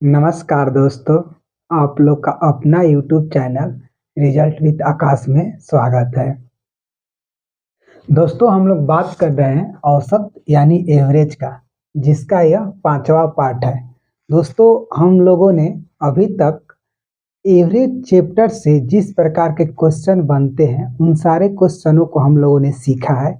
नमस्कार दोस्तों, आप लोग का अपना यूट्यूब चैनल रिजल्ट विद आकाश में स्वागत है। दोस्तों हम लोग बात कर रहे हैं औसत यानी एवरेज का, जिसका यह 5वां पार्ट है। दोस्तों हम लोगों ने अभी तक एवरेज चैप्टर से जिस प्रकार के क्वेश्चन बनते हैं उन सारे क्वेश्चनों को हम लोगों ने सीखा है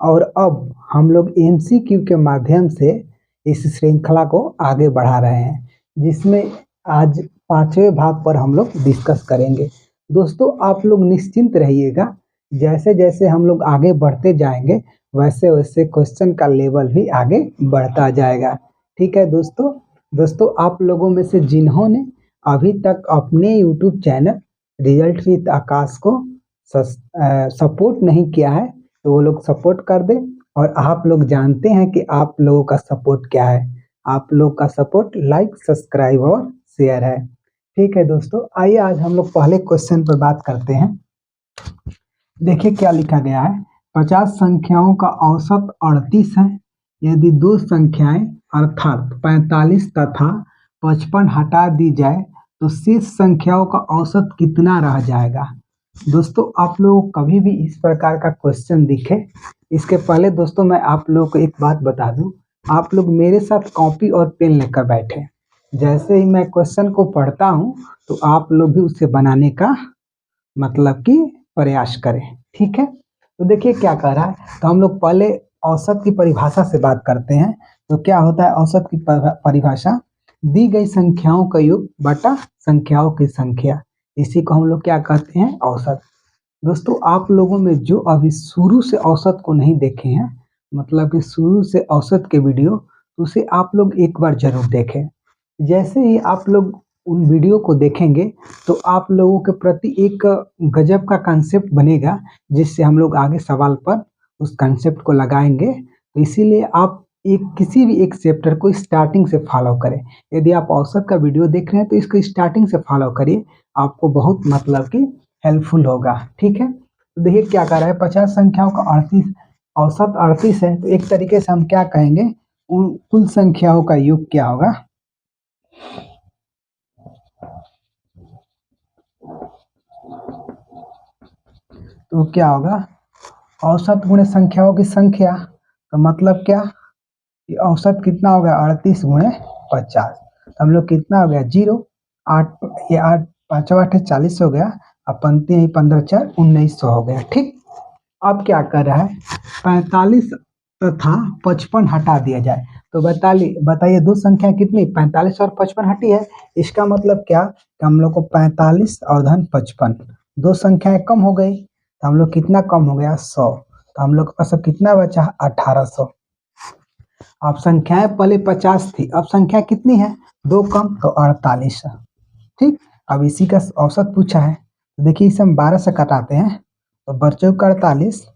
और अब हम लोग एमसीक्यू के माध्यम से इस श्रृंखला को आगे बढ़ा रहे हैं, जिसमें आज 5वें भाग पर हम लोग डिस्कस करेंगे। दोस्तों आप लोग निश्चिंत रहिएगा, जैसे जैसे हम लोग आगे बढ़ते जाएंगे वैसे वैसे क्वेश्चन का लेवल भी आगे बढ़ता जाएगा। ठीक है दोस्तों आप लोगों में से जिन्होंने अभी तक अपने यूट्यूब चैनल रिजल्ट विद आकाश को सपोर्ट नहीं किया है तो वो लोग सपोर्ट कर दे। और आप लोग जानते हैं कि आप लोगों का सपोर्ट क्या है, आप लोग का सपोर्ट लाइक, सब्सक्राइब और शेयर है। ठीक है दोस्तों, आइए आज हम लोग पहले क्वेश्चन पर बात करते हैं। देखिए क्या लिखा गया है, 50 संख्याओं का औसत 38 है। यदि दो संख्याएं अर्थात 45 तथा 55 हटा दी जाए तो शेष संख्याओं का औसत कितना रह जाएगा। दोस्तों आप लोग कभी भी इस प्रकार का क्वेश्चन दिखे, इसके पहले दोस्तों मैं आप लोगों को एक बात बता दूं, आप लोग मेरे साथ कॉपी और पेन लेकर बैठे। जैसे ही मैं क्वेश्चन को पढ़ता हूं तो आप लोग भी उसे बनाने का मतलब कि प्रयास करें। ठीक है, तो देखिए क्या कह रहा है। तो हम लोग पहले औसत की परिभाषा से बात करते हैं। तो क्या होता है औसत की परिभाषा, दी गई संख्याओं का योग बटा संख्याओं की संख्या, इसी को हम लोग क्या कहते हैं, औसत। दोस्तों आप लोगों में जो अभी शुरू से औसत को नहीं देखे हैं, मतलब कि शुरू से औसत के वीडियो, तो उसे आप लोग एक बार जरूर देखें। जैसे ही आप लोग उन वीडियो को देखेंगे तो आप लोगों के प्रति एक गजब का कंसेप्ट बनेगा, जिससे हम लोग आगे सवाल पर उस कंसेप्ट को लगाएंगे। तो इसीलिए आप किसी भी एक चैप्टर को स्टार्टिंग से फॉलो करें। यदि आप औसत का वीडियो देख रहे हैं तो इसको स्टार्टिंग से फॉलो करिए, आपको बहुत मतलब कि हेल्पफुल होगा। ठीक है, तो देखिए क्या कर रहा है, 50 संख्याओं का 38 औसत 38 है। तो एक तरीके से हम क्या कहेंगे, उन कुल संख्याओं का योग क्या होगा, तो क्या होगा औसत गुणे संख्याओं की संख्या। तो मतलब क्या, कि औसत कितना हो गया 38 गुणे 50। तो हम लोग कितना हो गया 0, 8 ये 8 5 8 40 हो गया। अब पंक्ति यही 15 4 1900 हो गया। ठीक, अब क्या कर रहा है, 45 तथा 55 हटा दिया जाए। तो बताइए दो संख्या कितनी, 45 और 55 हटी है। इसका मतलब क्या कि हम लोग को 45 और धन 55 दो संख्याएं कम हो गई। तो हम लोग कितना कम हो गया 100। तो हम लोग के पास अब कितना बचा 1800। अब संख्याएं पहले 50 थी, अब संख्या कितनी है, दो कम, तो 48। ठीक, अब इसी का औसत पूछा है। तो देखिए इसे हम 12 से कटाते हैं तो बच्चों का 48।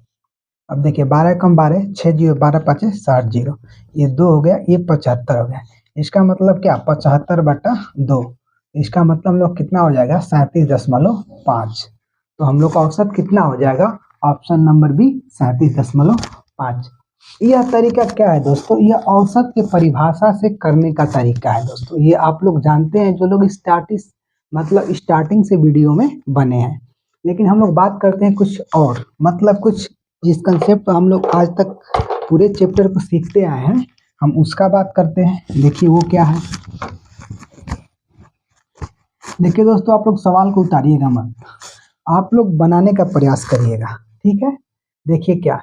अब देखिए 12 कम 12, 6 जीरो 12 5 60 जीरो, ये 2 हो गया, ये 75 हो गया। इसका मतलब क्या 75/2, इसका मतलब हम लोग कितना हो जाएगा 37.5। तो हम लोग का औसत कितना हो जाएगा, ऑप्शन नंबर बी 37.5। यह तरीका क्या है दोस्तों, यह औसत की परिभाषा से करने का तरीका है। दोस्तों ये आप लोग जानते हैं जो लोग स्टार्टिंग से वीडियो में बने हैं। लेकिन हम लोग बात करते हैं कुछ और, मतलब कुछ जिस कंसेप्ट हम लोग आज तक पूरे चैप्टर को सीखते आए हैं, हम उसका बात करते हैं। देखिए वो क्या है। देखिए दोस्तों आप लोग सवाल को उतारिएगा मत, आप लोग बनाने का प्रयास करिएगा। ठीक है, देखिए क्या,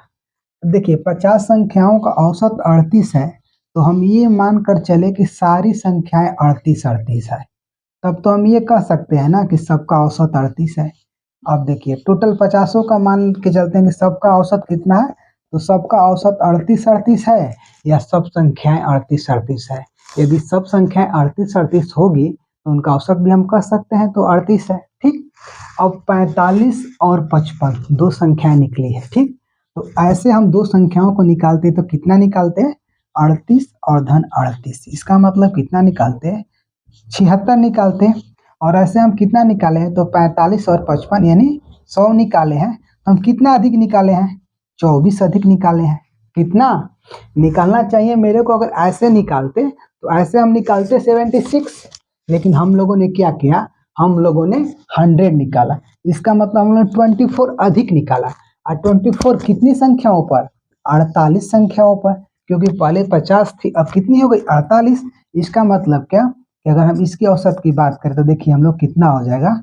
देखिए 50 संख्याओं का औसत 38 है। तो हम ये मान कर चले कि सारी संख्याएं 38 है, तब तो हम ये कह सकते हैं ना कि सबका औसत 38 है। अब देखिए टोटल 50 का मान के चलते हैं कि सबका औसत कितना है, तो सबका औसत 38 है या सब संख्याएं 38 है। यदि सब संख्याएं 38 होगी तो उनका औसत भी हम कह सकते हैं, तो 38 है। ठीक, अब 45 और 55 दो संख्याएं निकली है। ठीक, तो ऐसे हम दो संख्याओं को निकालते हैं तो कितना निकालते हैं 38 और धन 38, इसका मतलब कितना निकालते हैं 76 निकालते हैं। और ऐसे हम कितना निकाले हैं, तो 45 और 55 यानी 100 निकाले हैं। हम कितना अधिक निकाले हैं, 24 अधिक निकाले हैं। कितना निकालना चाहिए मेरे को, अगर ऐसे निकालते तो ऐसे हम निकालते 76, लेकिन हम लोगों ने क्या किया, हम लोगों ने 100 निकाला। इसका मतलब हम लोगों ने 24 अधिक निकाला। और 24 कितनी संख्याओं पर, 48 संख्याओं पर, क्योंकि पहले 50 थी, अब कितनी हो गई, 48। इसका मतलब क्या कि अगर हम इसकी औसत की बात करें तो देखिए हम लोग कितना हो जाएगा,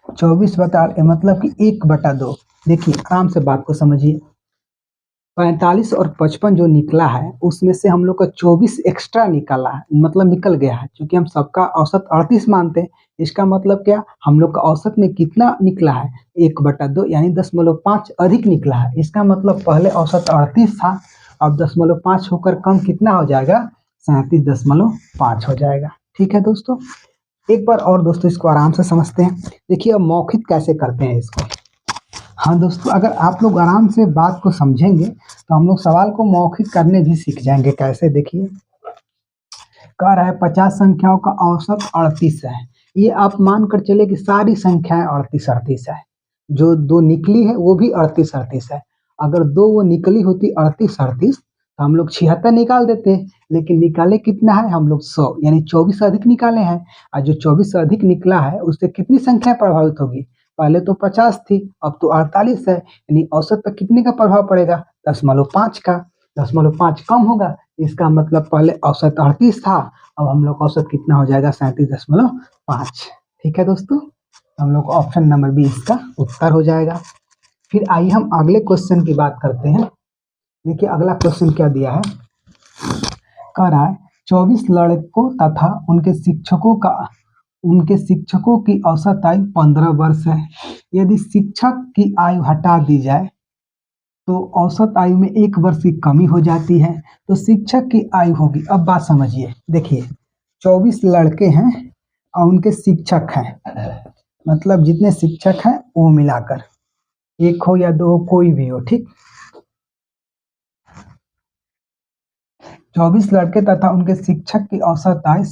24/8 मतलब कि 1/2। देखिए आराम से बात को समझिए, 45 और 55 जो निकला है उसमें से हम लोग का 24 एक्स्ट्रा निकाला है, मतलब निकल गया है, क्योंकि हम सबका औसत 38 मानते हैं। इसका मतलब क्या, हम लोग का औसत में कितना निकला है, 1/2 यानी 0.5 अधिक निकला है। इसका मतलब पहले औसत 38 था, अब 0.5 होकर कम कितना हो जाएगा, 37.5 हो जाएगा। ठीक है दोस्तों, एक बार और दोस्तों इसको आराम से समझते हैं। देखिए अब मौखिक कैसे करते हैं इसको। हाँ दोस्तों, अगर आप लोग आराम से बात को समझेंगे तो हम लोग सवाल को मौखिक करने भी सीख जाएंगे। कैसे, देखिए कह रहा है 50 संख्याओं का औसत 38 है। ये आप मान कर चले कि सारी संख्याएं 38 है। जो दो निकली है वो भी 38 है। अगर दो वो निकली होती 38 तो हम लोग 76 निकाल देते, लेकिन निकाले कितना है हम लोग 100, यानी 24 अधिक निकाले हैं। और जो 24 से अधिक निकला है उससे कितनी संख्या प्रभावित होगी, पहले तो 50 थी, अब तो 48 है, यानी औसत पर कितने का प्रभाव पड़ेगा, 0.5 का। 0.5 कम होगा, इसका मतलब पहले औसत 38 था, अब हम लोग का औसत कितना हो जाएगा, 37.5। ठीक है दोस्तों, हम लोग ऑप्शन नंबर बी इसका उत्तर हो जाएगा। फिर आइए हम अगले क्वेश्चन की बात करते हैं। देखिए अगला क्वेश्चन क्या दिया है, कह रहा है 24 लड़कों तथा उनके शिक्षकों की औसत आयु 15 वर्ष है। यदि शिक्षक की आयु हटा दी जाए तो औसत आयु में 1 वर्ष की कमी हो जाती है, तो शिक्षक की आयु होगी। अब बात समझिए, देखिए 24 लड़के हैं और उनके शिक्षक हैं, मतलब जितने शिक्षक हैं वो मिलाकर, एक हो या दो हो कोई भी हो, ठीक। 24 लड़के तथा उनके शिक्षक की औसत आयु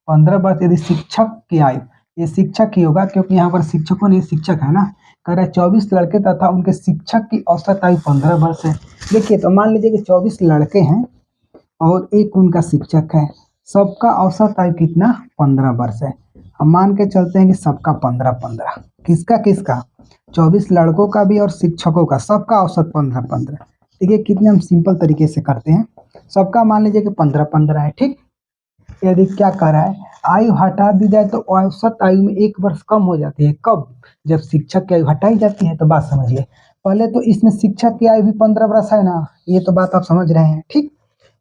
15 वर्ष। यदि शिक्षक की आयु, ये शिक्षक ही होगा क्योंकि यहाँ पर शिक्षकों ने, शिक्षक है ना, कह रहा है 24 लड़के तथा उनके शिक्षक की औसत आयु 15 वर्ष है। देखिए तो मान लीजिए कि 24 लड़के हैं और एक उनका शिक्षक है, सबका औसत आयु कितना, 15 वर्ष है। हम मान के चलते हैं कि सबका 15-15, किसका किसका, 24 लड़कों का भी और शिक्षकों का, सबका औसत 15-15। देखिए कितने हम सिंपल तरीके से करते हैं, सबका मान लीजिए कि 15-15 है, ठीक। यदि क्या कर रहा है, आयु हटा दी जाए तो औसत आयु में 1 वर्ष कम हो जाती है। कब, जब शिक्षक की आयु हटाई जाती है। तो बात समझिए, पहले तो इसमें शिक्षक की आयु भी 15 वर्ष है ना, ये तो बात आप समझ रहे हैं, ठीक।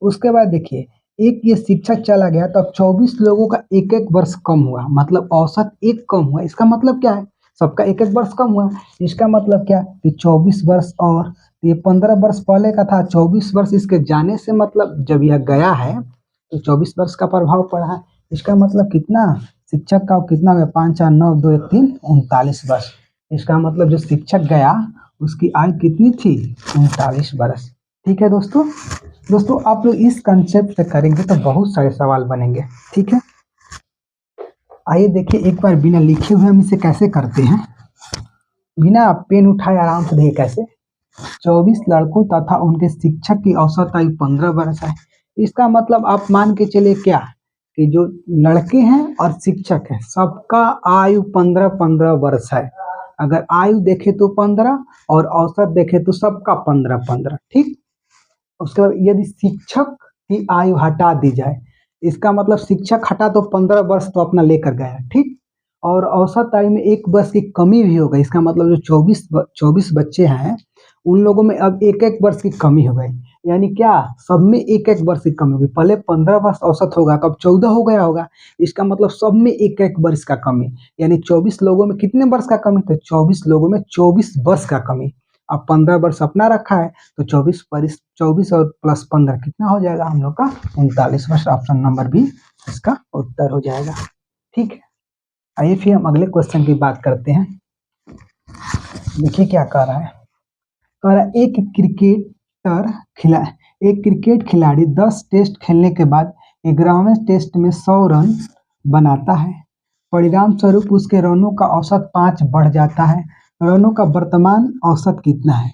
उसके बाद देखिए, एक ये शिक्षक चला गया तो अब 24 लोगों का 1-1 वर्ष कम हुआ, मतलब औसत 1 कम हुआ। इसका मतलब क्या है, सबका 1-1 वर्ष कम हुआ। इसका मतलब क्या कि 24 वर्ष, और ये 15 वर्ष पहले का था, 24 वर्ष इसके जाने से, मतलब जब यह गया है तो 24 वर्ष का प्रभाव पड़ा है। इसका मतलब कितना, शिक्षक का कितना है, 5 4 9 2 1 3 39 वर्ष। इसका मतलब जो शिक्षक गया उसकी आयु कितनी थी, 39 वर्ष। ठीक है दोस्तों, आप लोग इस कंसेप्ट से करेंगे तो बहुत सारे सवाल बनेंगे। ठीक है, आइए देखिए एक बार बिना लिखे हुए हम इसे कैसे करते हैं, बिना पेन उठाए आराम से देखिए कैसे। 24 लड़कों तथा उनके शिक्षक की औसत आयु 15 वर्ष है। इसका मतलब आप मान के चलिए क्या, कि जो लड़के हैं और शिक्षक हैं सबका आयु 15-15 वर्ष है। अगर आयु देखे तो 15 और औसत देखे तो सबका 15-15, ठीक। उसके बाद यदि शिक्षक की आयु हटा दी जाए, इसका मतलब शिक्षक हटा तो 15 वर्ष तो अपना लेकर गया, ठीक। और औसत आयु में 1 वर्ष की कमी भी हो गई। इसका मतलब जो 24 बच्चे हैं उन लोगों में अब 1-1 वर्ष की कमी हो गई। यानी क्या, सब में 1-1 वर्ष की कमी होगी। पहले 15 वर्ष औसत होगा तो अब 14 हो गया होगा। इसका मतलब सब में 1-1 वर्ष का कमी, यानी 24 लोगों में कितने वर्ष का कमी, तो 24 लोगों में 24 वर्ष का कमी। अब 15 वर्ष अपना रखा है तो 24 और प्लस 15 कितना हो जाएगा हम लोग का, 39 वर्ष। ऑप्शन नंबर बी इसका उत्तर हो जाएगा। ठीक है, आइए फिर हम अगले क्वेश्चन की बात करते हैं। देखिए क्या कह रहा है, कह रहा है एक क्रिकेट खिलाड़ी 10 टेस्ट खेलने के बाद 11वें टेस्ट में 100 रन बनाता है। परिणाम स्वरूप उसके रनों का औसत 5 बढ़ जाता है। रनों का वर्तमान औसत कितना है।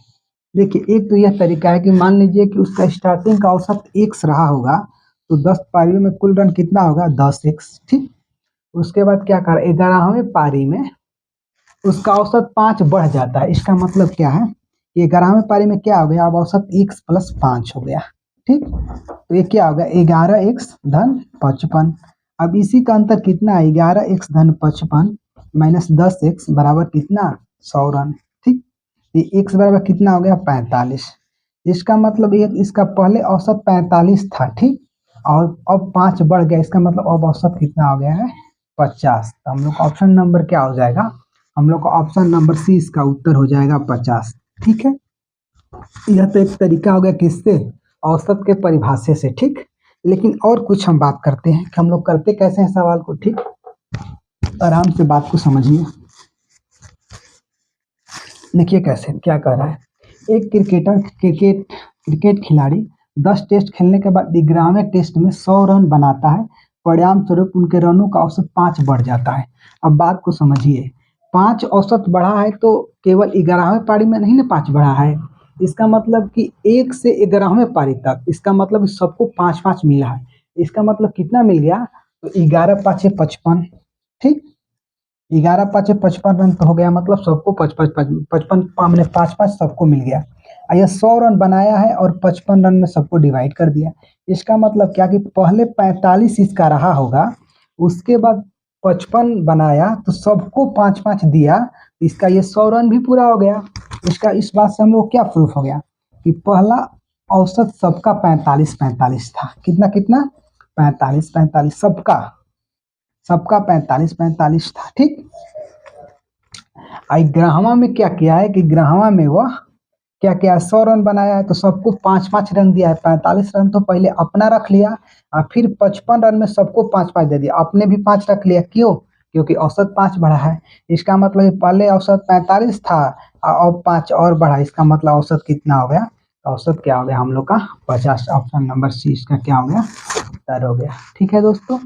देखिए एक तो यह तरीका है कि मान लीजिए कि उसका स्टार्टिंग का औसत 1 रहा होगा, तो 10 पारियों में कुल रन कितना होगा 10x। ठीक, उसके बाद क्या कर 11वें पारी में उसका औसत 5 बढ़ जाता है। इसका मतलब क्या है, 11वें पारी में क्या हो गया, अब औसत x + 5 हो गया। ठीक, तो ये क्या होगा 11x धन 55। अब इसी का अंतर कितना है, 11x धन 55 माइनस 10x बराबर कितना 100 रन। ठीक, ये x बराबर कितना हो गया 45। इसका मतलब ये इसका पहले औसत 45 था। ठीक, और अब 5 बढ़ गया, इसका मतलब अब औसत कितना हो गया है 50। तो हम लोग का ऑप्शन नंबर क्या हो जाएगा, हम लोग का ऑप्शन नंबर सी इसका उत्तर हो जाएगा 50। ठीक है, यह तो एक तरीका हो गया किससे, औसत के परिभाषे से। ठीक, लेकिन और कुछ हम बात करते हैं कि हम लोग करते कैसे हैं सवाल को। ठीक, आराम से बात को समझिए। देखिए कैसे क्या कह रहा है, एक क्रिकेट खिलाड़ी 10 टेस्ट खेलने के बाद 11वें टेस्ट में 100 रन बनाता है। परिणाम स्वरूप उनके रनों का औसत 5 बढ़ जाता है। अब बात को समझिए, 5 औसत बढ़ा है तो केवल 11वें पारी में नहीं ना 5 बढ़ा है, इसका मतलब कि 1 से 11वें पारी तक, इसका मतलब सबको 5-5 मिला है। इसका मतलब कितना मिल गया, तो 11 5 55। ठीक, 11 5 55 रन तो हो गया, मतलब सबको 55 मैंने 5-5 सबको मिल गया। ये 100 रन बनाया है और 55 रन में सबको डिवाइड कर दिया। इसका मतलब क्या कि पहले 45 इसका रहा होगा, उसके बाद 55 बनाया तो सबको 5-5 दिया, इसका ये 100 रन भी पूरा हो गया। इसका इस बात से हम लोग क्या प्रूफ हो गया कि पहला औसत सबका 45-45 था। कितना कितना 45-45 सबका, सबका 45-45 था। ठीक, आई ग्राहमा में क्या किया है कि ग्राहमा में वह क्या किया 100 रन बनाया है तो सबको 5-5 रन दिया है। 45 रन तो पहले अपना रख लिया और फिर 55 रन में सबको 5-5 दे दिया, अपने भी 5 रख लिया। क्यों, क्योंकि औसत 5 बढ़ा है। इसका मतलब पहले औसत 45 था और अब 5 और बढ़ा, इसका मतलब औसत कितना हो गया, औसत क्या हो गया हम लोग का 50। ऑप्शन नंबर सी इसका क्या हो गया उत्तर हो गया। ठीक है दोस्तों,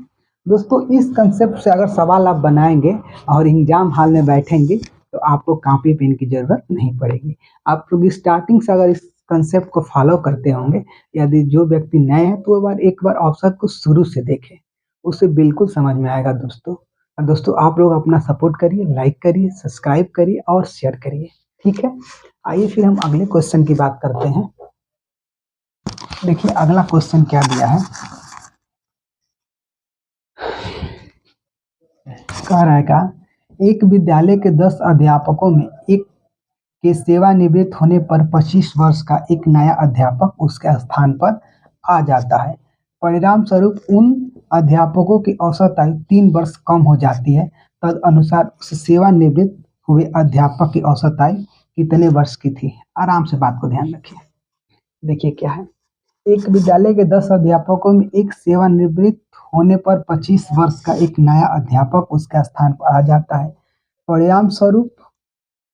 दोस्तों इस कंसेप्ट से अगर सवाल आप बनाएंगे और एग्जाम हॉल में बैठेंगे तो आपको कॉपी पेन की जरूरत नहीं पड़ेगी। आप लोग स्टार्टिंग से अगर इस कंसेप्ट को फॉलो करते होंगे, यदि जो व्यक्ति नए हैं तो वो एक बार औसत को शुरू से देखें, उससे बिल्कुल समझ में आएगा दोस्तों। और दोस्तों आप लोग अपना सपोर्ट करिए, लाइक करिए, सब्सक्राइब करिए और शेयर करिए। ठीक है, आइए फिर हम अगले क्वेश्चन की बात करते हैं। देखिए अगला क्वेश्चन क्या दिया है, कह रहा है का एक विद्यालय के 10 अध्यापकों में एक के सेवानिवृत्त होने पर 25 वर्ष का एक नया अध्यापक उसके स्थान पर आ जाता है। परिणाम स्वरूप उन अध्यापकों की औसत आयु 3 वर्ष कम हो जाती है। तद अनुसार उस सेवानिवृत्त हुए अध्यापक की औसत आयु कितने वर्ष की थी। आराम से बात को ध्यान रखिए। देखिए क्या है, एक विद्यालय के 10 अध्यापकों में एक सेवानिवृत्त होने पर 25 वर्ष का एक नया अध्यापक उसके स्थान पर आ जाता है। परिणाम स्वरूप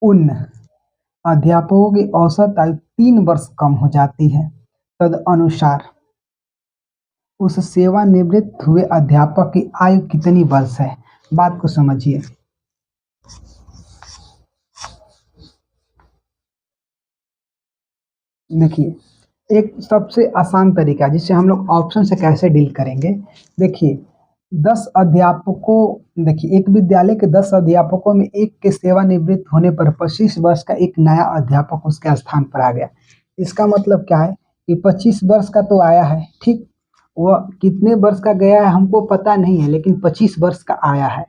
उन अध्यापकों की औसत आयु 3 वर्ष कम हो जाती है। तद अनुसार उस सेवानिवृत्त हुए अध्यापक की आयु कितनी वर्ष है। बात को समझिए। देखिए एक सबसे आसान तरीका जिससे हम लोग ऑप्शन से कैसे डील करेंगे। देखिए 10 अध्यापकों, देखिए एक विद्यालय के 10 अध्यापकों में एक के सेवानिवृत्त होने पर 25 वर्ष का एक नया अध्यापक उसके स्थान पर आ गया। इसका मतलब क्या है कि 25 वर्ष का तो आया है। ठीक, वह कितने वर्ष का गया है हमको पता नहीं है, लेकिन 25 वर्ष का आया है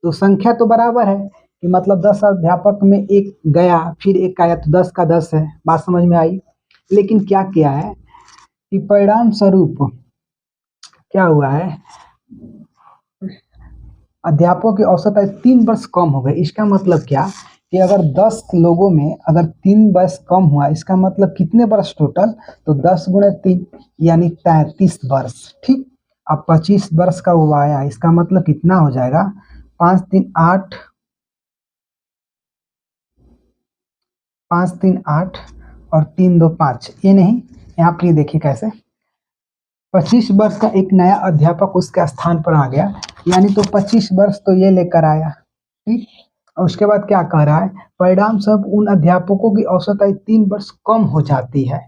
तो संख्या तो बराबर है कि मतलब 10 अध्यापक में एक गया फिर एक आया तो 10 का 10 है। बात समझ में आई। लेकिन क्या किया है कि परिणाम स्वरूप क्या हुआ है, अध्यापकों की औसत आयु 3 वर्ष कम हो गई। इसका मतलब क्या कि अगर 10 लोगों में अगर 3 वर्ष कम हुआ, इसका मतलब कितने वर्ष टोटल, तो 10 गुणे 3 यानी 33 वर्ष। ठीक, अब 25 वर्ष का वो आया, इसका मतलब कितना हो जाएगा 5 3 8, 5 3 8 और 3 2 5, ये नहीं, यहाँ पर देखिए कैसे 25 वर्ष का एक नया अध्यापक उसके स्थान पर आ गया, यानी तो 25 वर्ष तो ये लेकर आया। ठीक, और उसके बाद क्या कह रहा है, परिणाम स्वरूप उन अध्यापकों की औसत आयु 3 वर्ष कम हो जाती है।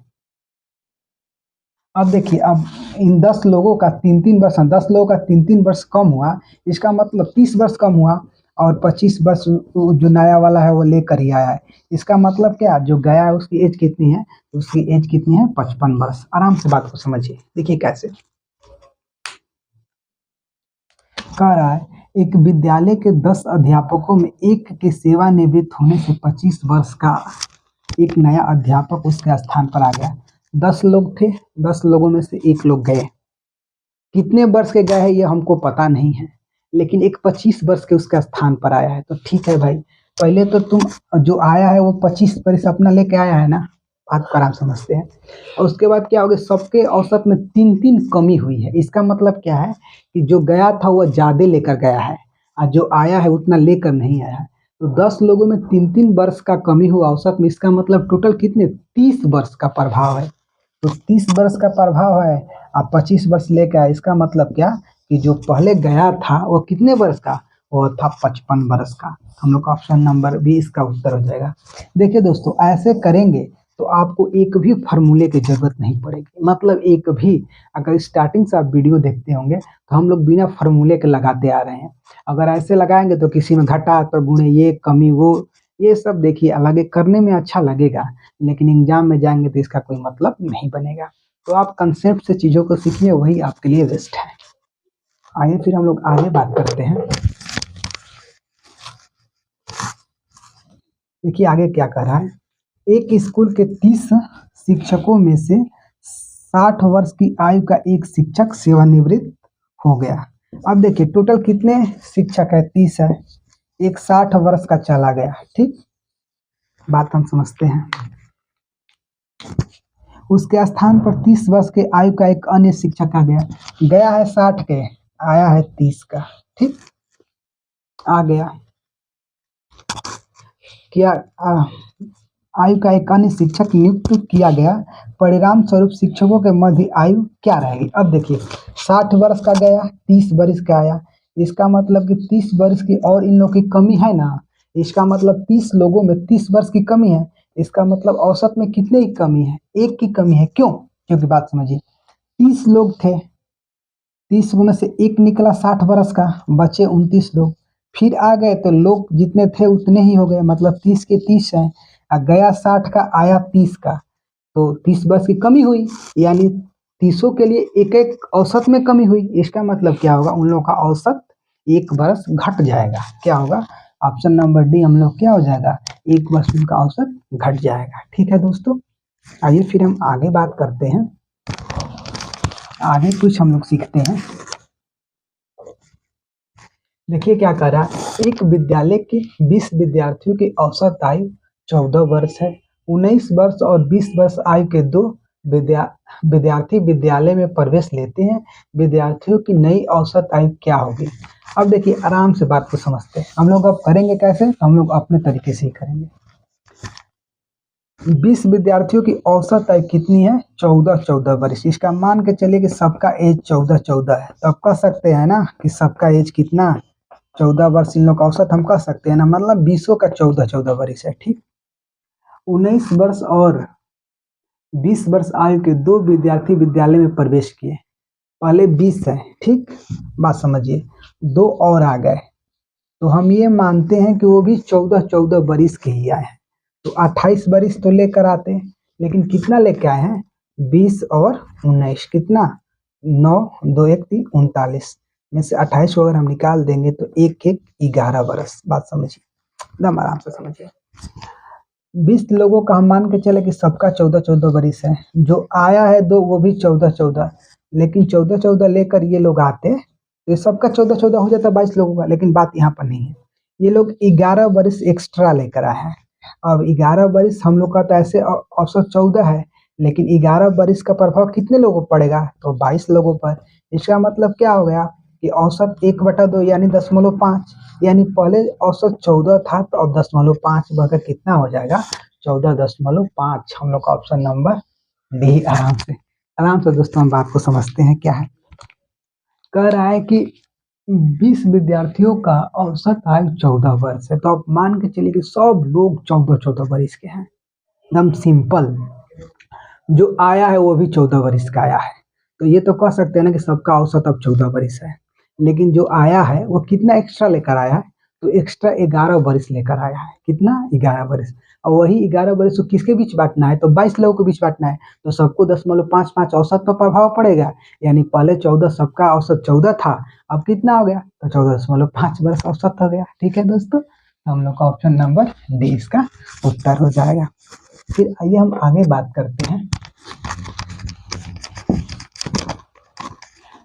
अब देखिए, अब इन 10 लोगों का 3-3 वर्ष, 10 लोगों का 3-3 वर्ष कम हुआ, इसका मतलब 30 वर्ष कम हुआ और 25 वर्ष जो नया वाला है वो लेकर ही आया है। इसका मतलब क्या, जो गया है उसकी एज कितनी है, उसकी एज कितनी है, 55 वर्ष। आराम से बात को समझिए, देखिए कैसे कह रहा है। एक विद्यालय के 10 अध्यापकों में एक के सेवानिवृत्त होने से 25 वर्ष का एक नया अध्यापक उसके स्थान पर आ गया। 10 लोग थे, 10 लोगों में से एक लोग गए। कितने वर्ष के गए हैं ये हमको पता नहीं है, लेकिन एक 25 वर्ष के उसका स्थान पर आया है। तो ठीक है भाई, पहले तो तुम, जो आया है वो 25 वर्ष अपना लेके आया है ना, बात को आराम समझते हैं। और उसके बाद क्या हो गया, सबके औसत में 3-3 कमी हुई है। इसका मतलब क्या है कि जो गया था वो ज्यादा लेकर गया है और जो आया है उतना लेकर नहीं आया है। तो 10 लोगों में 3-3 वर्ष का कमी हुआ औसत में, इसका मतलब टोटल कितने, 30 वर्ष का प्रभाव है। तो 30 वर्ष का प्रभाव है, आप 25 वर्ष लेके आए, इसका मतलब क्या कि जो पहले गया था वो कितने वर्ष का, वो था 55 वर्ष का। हम लोग का ऑप्शन नंबर बी इसका उत्तर हो जाएगा। देखिए दोस्तों, ऐसे करेंगे तो आपको एक भी फार्मूले की जरूरत नहीं पड़ेगी, मतलब एक भी। अगर स्टार्टिंग से आप वीडियो देखते होंगे तो हम लोग बिना फार्मूले के लगाते आ रहे हैं। अगर ऐसे लगाएंगे तो किसी में घटा तो गुणे, ये कमी वो, ये सब देखिए अलग करने में अच्छा लगेगा, लेकिन एग्जाम में जाएंगे तो इसका कोई मतलब नहीं बनेगा। तो आप कंसेप्ट से चीज़ों को सीखिए, वही आपके लिए बेस्ट है। आइए फिर हम लोग आगे बात करते हैं। देखिए आगे क्या कह रहा है। एक स्कूल के 30 शिक्षकों में से 60 वर्ष की आयु का एक शिक्षक सेवानिवृत्त हो गया। अब देखिए टोटल कितने शिक्षक है, 30 है, एक 60 वर्ष का चला गया। ठीक, बात हम समझते हैं। उसके स्थान पर 30 वर्ष के आयु का एक अन्य शिक्षक आ गया। गया है 60 के, आया है 30 का। ठीक, आ गया क्या, आयु का एक अन्य शिक्षक नियुक्त किया गया। परिणाम स्वरूप शिक्षकों के मध्य आयु क्या रहेगी। अब देखिए 60 वर्ष का गया, 30 वर्ष का आया, इसका मतलब कि 30 वर्ष की और इन लोगों की कमी है ना। इसका मतलब 30 लोगों में 30 वर्ष की कमी है। इसका मतलब औसत में कितने की कमी है, एक की कमी है। क्यों, क्योंकि बात समझिए, 30 लोग थे, 30 में से एक निकला 60 वर्ष का, बचे 29 लोग। फिर आ गए तो लोग जितने थे उतने ही हो गए, मतलब 30 के 30 है। गया 60 का, आया 30 का, तो 30 वर्ष की कमी हुई, यानी 30 के लिए एक एक औसत में कमी हुई। इसका मतलब क्या होगा, उन लोगों का औसत एक वर्ष घट जाएगा। क्या होगा, ऑप्शन नंबर डी हम लोग क्या हो जाएगा, एक वर्ष उनका औसत घट जाएगा। ठीक है दोस्तों, आइए फिर हम आगे बात करते हैं। आगे कुछ हम लोग सीखते हैं। देखिए क्या कर रहा है। एक विद्यालय के 20 विद्यार्थियों की औसत आयु 14 वर्ष है। 19 वर्ष और 20 वर्ष आयु के दो विद्यार्थी विद्यालय में प्रवेश लेते हैं। विद्यार्थियों की नई औसत आयु क्या होगी। अब देखिए आराम से बात को समझते हैं। हम लोग अब करेंगे कैसे, हम लोग अपने तरीके से ही करेंगे। 20 विद्यार्थियों की औसत आयु कितनी है, 14 वर्ष। इसका मान के चलिए कि सबका एज 14 है, तो आप कह सकते हैं ना कि सबका एज कितना, 14 वर्ष। इन लोग का औसत हम कह सकते हैं ना, मतलब 20 का 14 वर्ष है। ठीक, 19 वर्ष और 20 वर्ष आयु के दो विद्यार्थी विद्यालय में प्रवेश किए। पहले 20 है, ठीक, बात समझिए, दो और आ गए, तो हम ये मानते हैं कि वो भी 14 वर्ष के ही आए हैं। तो 28 वर्ष तो लेकर आते हैं, लेकिन कितना लेके आए हैं, 20 और 19, कितना, 9, 2, 1, 3, 39 में से 28 को अगर हम निकाल देंगे तो 11 वर्ष। बात समझिए, एकदम आराम से समझिए। 20 लोगों का हम मान के चले कि सबका 14 वर्ष है। जो आया है दो, वो भी 14, लेकिन 14 लेकर ये लोग आते तो ये सबका 14 हो जाता 22 लोगों का। लेकिन बात यहाँ पर नहीं है, ये लोग 11 वर्ष एक्स्ट्रा लेकर आए हैं। अब 11 वर्ष हम लोग का तो ऐसे औसत 14 है, लेकिन 11 वर्ष का प्रभाव कितने लोगों पर पड़ेगा, तो 22 लोगों पर। इसका मतलब क्या हो गया कि औसत 1/2 यानी 0.5, यानी पहले औसत 14 था तो अब 0.5 बढ़कर कितना हो जाएगा, 14.5। हम लोग का ऑप्शन नंबर डी। आराम से दोस्तों हम बात को समझते हैं। क्या है, कह रहा है कि 20 विद्यार्थियों का औसत आयु 14 वर्ष है, तो आप मान के चलिए कि सब लोग 14 वर्ष के हैं, एकदम सिंपल। जो आया है वो भी 14 वर्ष का आया है। तो ये तो कह सकते हैं ना कि सबका औसत अब 14 वर्ष है। लेकिन जो आया है वो कितना एक्स्ट्रा लेकर आया है, तो एक्स्ट्रा 11 वर्ष लेकर आया है। कितना? 11 वर्ष। और वही 11 वर्ष को किसके बीच बांटना है, तो 22 लोगों के बीच बांटना है। तो सबको 10,5 औसत पर प्रभाव पड़ेगा। यानी पहले 14, सबका औसत 14 था, अब कितना हो गया, तो 14.5 वर्ष औसत हो गया। ठीक है दोस्तों, तो हम लोग का ऑप्शन नंबर डी इसका उत्तर हो जाएगा। फिर आइए हम आगे बात करते हैं।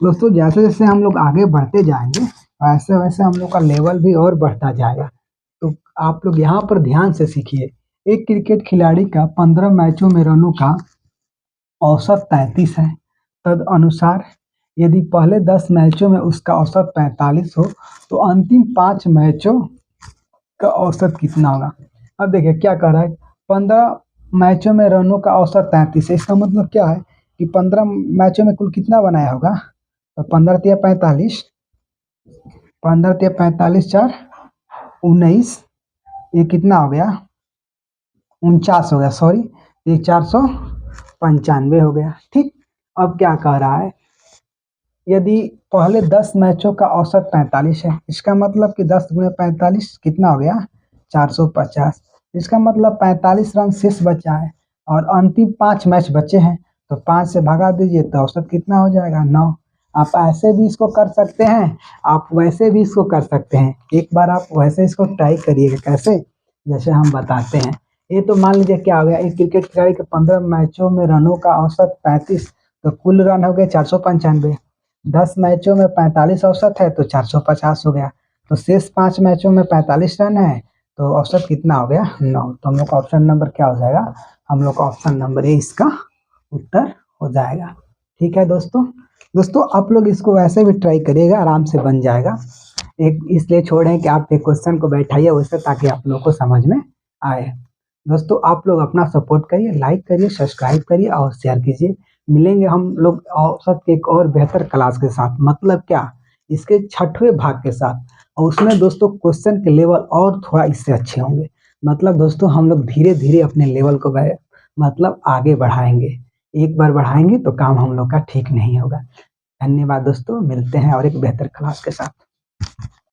दोस्तों जैसे जैसे हम लोग आगे बढ़ते जाएंगे वैसे वैसे हम लोग का लेवल भी और बढ़ता जाएगा। तो आप लोग यहाँ पर ध्यान से सीखिए। एक क्रिकेट खिलाड़ी का 15 मैचों में रनों का औसत 33 है। तद अनुसार यदि पहले 10 मैचों में उसका औसत 45 हो तो अंतिम 5 मैचों का औसत कितना होगा। अब देखिए क्या कह रहा है, 15 मैचों में रनों का औसत 33 है। इसका मतलब क्या है कि 15 मैचों में कुल कितना बनाया होगा, तो 15 तिया 45, 15 तिया 45, 4 19, ये कितना हो गया, 49 हो गया, सॉरी, ये 495 हो गया। ठीक, अब क्या कह रहा है, यदि पहले 10 मैचों का औसत 45 है, इसका मतलब कि 10 गुणे 45 कितना हो गया, 450। इसका मतलब 45 रन शेष बचा है और अंतिम 5 मैच बचे हैं, तो 5 से भगा दीजिए तो औसत कितना हो जाएगा, 9। आप ऐसे भी इसको कर सकते हैं, आप वैसे भी इसको कर सकते हैं। एक बार आप वैसे इसको ट्राई करिएगा, कैसे, जैसे हम बताते हैं। ये तो मान लीजिए क्या हो गया, एक क्रिकेट खिलाड़ी के 15 मैचों में रनों का औसत 35, तो कुल रन हो गए 495। 10 मैचों में 45 औसत है तो 450 हो गया। तो शेष 5 मैचों में 45 रन है, तो औसत कितना हो गया, 9। तो हम लोग का ऑप्शन नंबर क्या हो जाएगा, हम लोग का ऑप्शन नंबर ए इसका उत्तर हो जाएगा। ठीक है दोस्तों, आप लोग इसको वैसे भी ट्राई करिएगा, आराम से बन जाएगा। एक इसलिए छोड़ें कि आप एक क्वेश्चन को बैठाइए वैसे, ताकि आप लोग को समझ में आए। दोस्तों आप लोग अपना सपोर्ट करिए, लाइक करिए, सब्सक्राइब करिए और शेयर कीजिए। मिलेंगे हम लोग औसत के एक और बेहतर क्लास के साथ, मतलब क्या, इसके 6वें भाग के साथ। और उसमें दोस्तों क्वेश्चन के लेवल और थोड़ा इससे अच्छे होंगे। मतलब दोस्तों हम लोग धीरे धीरे अपने लेवल को मतलब आगे बढ़ाएंगे। एक बार बढ़ाएंगे तो काम हम लोग का ठीक नहीं होगा। धन्यवाद दोस्तों, मिलते हैं और एक बेहतर क्लास के साथ।